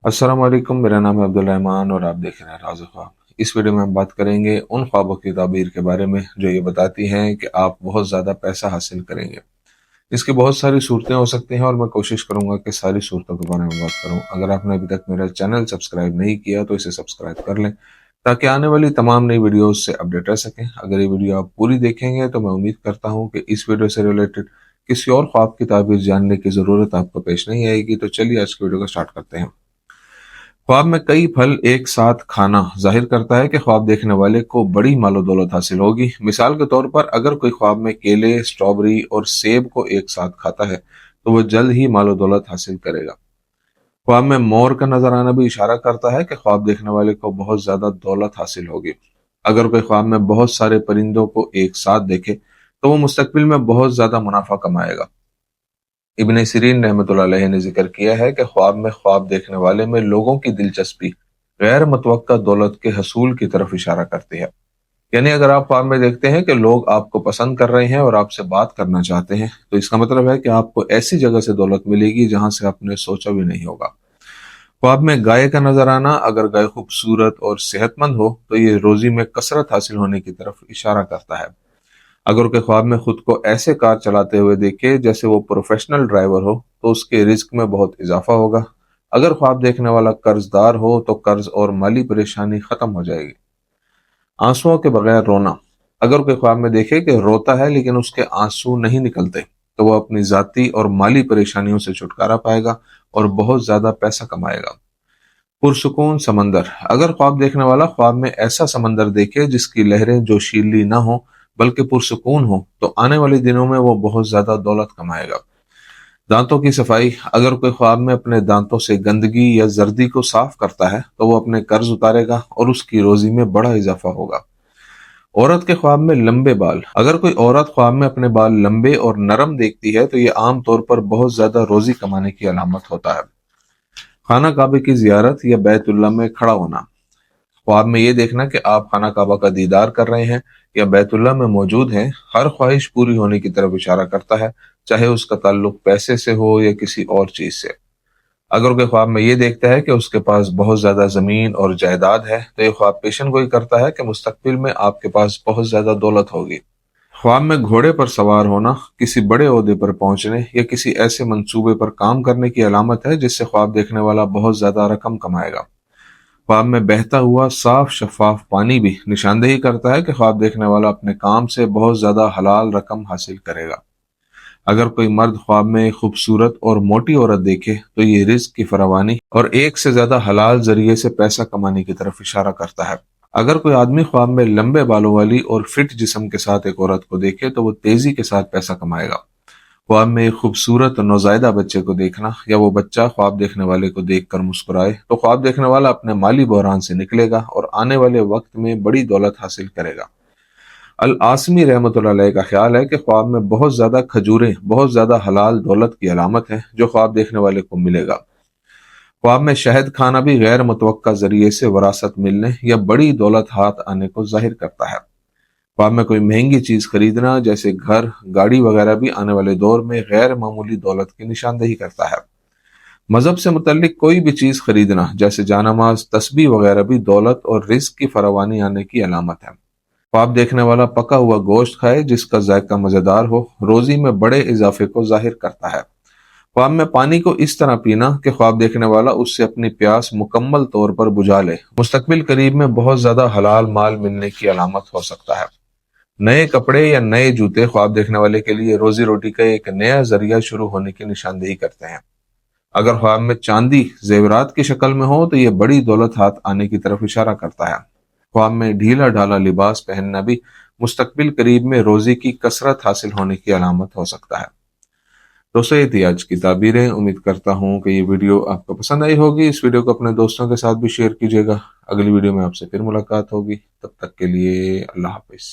अस्सलाम वालेकुम। मेरा नाम है अब्दुल रहमान और आप देख रहे हैं राज़ ख्वाब। इस वीडियो में हम बात करेंगे उन ख्वाबों की ताबीर के बारे में जो ये बताती हैं कि आप बहुत ज़्यादा पैसा हासिल करेंगे। इसकी बहुत सारी सूरतें हो सकती हैं और मैं कोशिश करूंगा कि सारी सूरतों के बारे में बात करूं। अगर आपने अभी तक मेरा चैनल सब्सक्राइब नहीं किया तो इसे सब्सक्राइब कर लें ताकि आने वाली तमाम नई वीडियोस से अपडेट रह सकें। अगर ये वीडियो आप पूरी देखेंगे तो मैं उम्मीद करता हूँ कि इस वीडियो से रिलेटेड किसी और ख्वाब की ताबीर जानने की ज़रूरत आपको पेश नहीं आएगी। तो चलिए आज की वीडियो को स्टार्ट करते हैं। ख्वाब में कई फल एक साथ खाना जाहिर करता है कि ख्वाब देखने वाले को बड़ी मालो दौलत हासिल होगी। मिसाल के तौर पर अगर कोई ख्वाब में केले, स्ट्रॉबेरी और सेब को एक साथ खाता है तो वह जल्द ही मालो दौलत हासिल करेगा। ख्वाब में मोर का नजर आना भी इशारा करता है कि ख्वाब देखने वाले को बहुत ज्यादा दौलत हासिल होगी। अगर कोई ख्वाब में बहुत सारे परिंदों को एक साथ देखे तो वो मुस्तकबिल में बहुत ज्यादा मुनाफा कमाएगा। इब्न सिरीन रहमतुल्लाह अलैह ने जिक्र किया है कि ख्वाब में ख्वाब देखने वाले में लोगों की दिलचस्पी गैर मुतवक्का दौलत के हसूल की तरफ इशारा करती है। यानी अगर आप ख्वाब में देखते हैं कि लोग आपको पसंद कर रहे हैं और आपसे बात करना चाहते हैं तो इसका मतलब है कि आपको ऐसी जगह से दौलत मिलेगी जहां से आपने सोचा भी नहीं होगा। ख्वाब में गाय का नजर आना, अगर गाय खूबसूरत और सेहतमंद हो तो ये रोजी में कसरत हासिल होने की तरफ इशारा करता है। अगर उसके ख्वाब में खुद को ऐसे कार चलाते हुए देखे जैसे वो प्रोफेशनल ड्राइवर हो तो उसके रिस्क में बहुत इजाफा होगा। अगर ख्वाब देखने वाला कर्जदार हो तो कर्ज और माली परेशानी खत्म हो जाएगी। आंसुओं के बगैर रोना, अगर कोई ख्वाब में देखे कि रोता है लेकिन उसके आंसू नहीं निकलते तो वो अपनी जाती और माली परेशानियों से छुटकारा पाएगा और बहुत ज्यादा पैसा कमाएगा। पुरसुकून समंदर, अगर ख्वाब देखने वाला ख्वाब में ऐसा समंदर देखे जिसकी लहरें जोशीली ना हो बल्कि पुरसुकून हो तो आने वाले दिनों में वो बहुत ज्यादा दौलत कमाएगा। दांतों की सफाई, अगर कोई ख्वाब में अपने दांतों से गंदगी या जर्दी को साफ करता है तो वो अपने कर्ज उतारेगा और उसकी रोजी में बड़ा इजाफा होगा। औरत के ख्वाब में लंबे बाल, अगर कोई औरत ख्वाब में अपने बाल लंबे और नरम देखती है तो ये आम तौर पर बहुत ज्यादा रोजी कमाने की अलामत होता है। खाना काबे की जियारत या बैतुल्ला में खड़ा होना, ख्वाब में ये देखना कि आप खाना काबा का दीदार कर रहे हैं या बैतुल्ला में मौजूद हैं, हर ख्वाहिश पूरी होने की तरफ इशारा करता है, चाहे उसका ताल्लुक पैसे से हो या किसी और चीज से। अगर कोई ख्वाब में ये देखता है कि उसके पास बहुत ज्यादा जमीन और जायदाद है तो ये ख्वाब पेशन गोई करता है कि मुस्तकबिल में आपके पास बहुत ज्यादा दौलत होगी। ख्वाब में घोड़े पर सवार होना किसी बड़े ओहदे पर पहुंचने या किसी ऐसे मंसूबे पर काम करने की अलामत है जिससे ख्वाब देखने वाला बहुत ज्यादा रकम कमाएगा। ख्वाब में बहता हुआ साफ शफाफ पानी भी निशानदेही करता है कि ख्वाब देखने वाला अपने काम से बहुत ज्यादा हलाल रकम हासिल करेगा। अगर कोई मर्द ख्वाब में एक खूबसूरत और मोटी औरत देखे तो ये रिस्क की फरावानी और एक से ज्यादा हलाल जरिए से पैसा कमाने की तरफ इशारा करता है। अगर कोई आदमी ख्वाब में लंबे बालों वाली और फिट जिस्म के साथ एक औरत को देखे तो वो तेजी के साथ पैसा कमाएगा। ख्वाब में एक खूबसूरत नौजायदा बच्चे को देखना या वो बच्चा ख्वाब देखने वाले को देखकर मुस्कुराए तो ख्वाब देखने वाला अपने माली बहरान से निकलेगा और आने वाले वक्त में बड़ी दौलत हासिल करेगा। अल आसमी रहमतुल्लाह अलैह का ख्याल है कि ख्वाब में बहुत ज्यादा खजूरें बहुत ज्यादा हलाल दौलत की अलामत है जो ख्वाब देखने वाले को मिलेगा। ख्वाब में शहद खाना भी गैर मुतवक्का जरिए से वरासत मिलने या बड़ी दौलत हाथ आने को जाहिर करता है। ख्वाब में कोई महंगी चीज खरीदना जैसे घर, गाड़ी वगैरह भी आने वाले दौर में गैर मामूली दौलत की निशानदेही करता है। मजहब से मुतल्लिक कोई भी चीज खरीदना जैसे जानामाज, तस्बीह वगैरह भी दौलत और रिस्क की फरावानी आने की अलामत है। ख्वाब देखने वाला पका हुआ गोश्त खाए जिसका जायका मजेदार हो, रोजी में बड़े इजाफे को जाहिर करता है। ख्वाब में पानी को इस तरह पीना कि ख्वाब देखने वाला उससे अपनी प्यास मुकम्मल तौर पर बुझा ले, मुस्तकबिल करीब में बहुत ज्यादा हलाल माल मिलने की अलामत हो सकता है। नए कपड़े या नए जूते ख्वाब देखने वाले के लिए रोजी रोटी का एक नया जरिया शुरू होने की निशानदेही करते हैं। अगर ख्वाब में चांदी जेवरात की शक्ल में हो तो यह बड़ी दौलत हाथ आने की तरफ इशारा करता है। ख्वाब में ढीला ढाला लिबास पहनना भी मुस्तकबिल करीब में रोजी की कसरत हासिल होने की अलामत हो सकता है। दोस्तों, ये थी आज की ताबीरें। उम्मीद करता हूँ कि ये वीडियो आपको पसंद आई होगी। इस वीडियो को अपने दोस्तों के साथ भी शेयर कीजिएगा। अगली वीडियो में आपसे फिर मुलाकात होगी। तब तक के लिए अल्लाह हाफिज।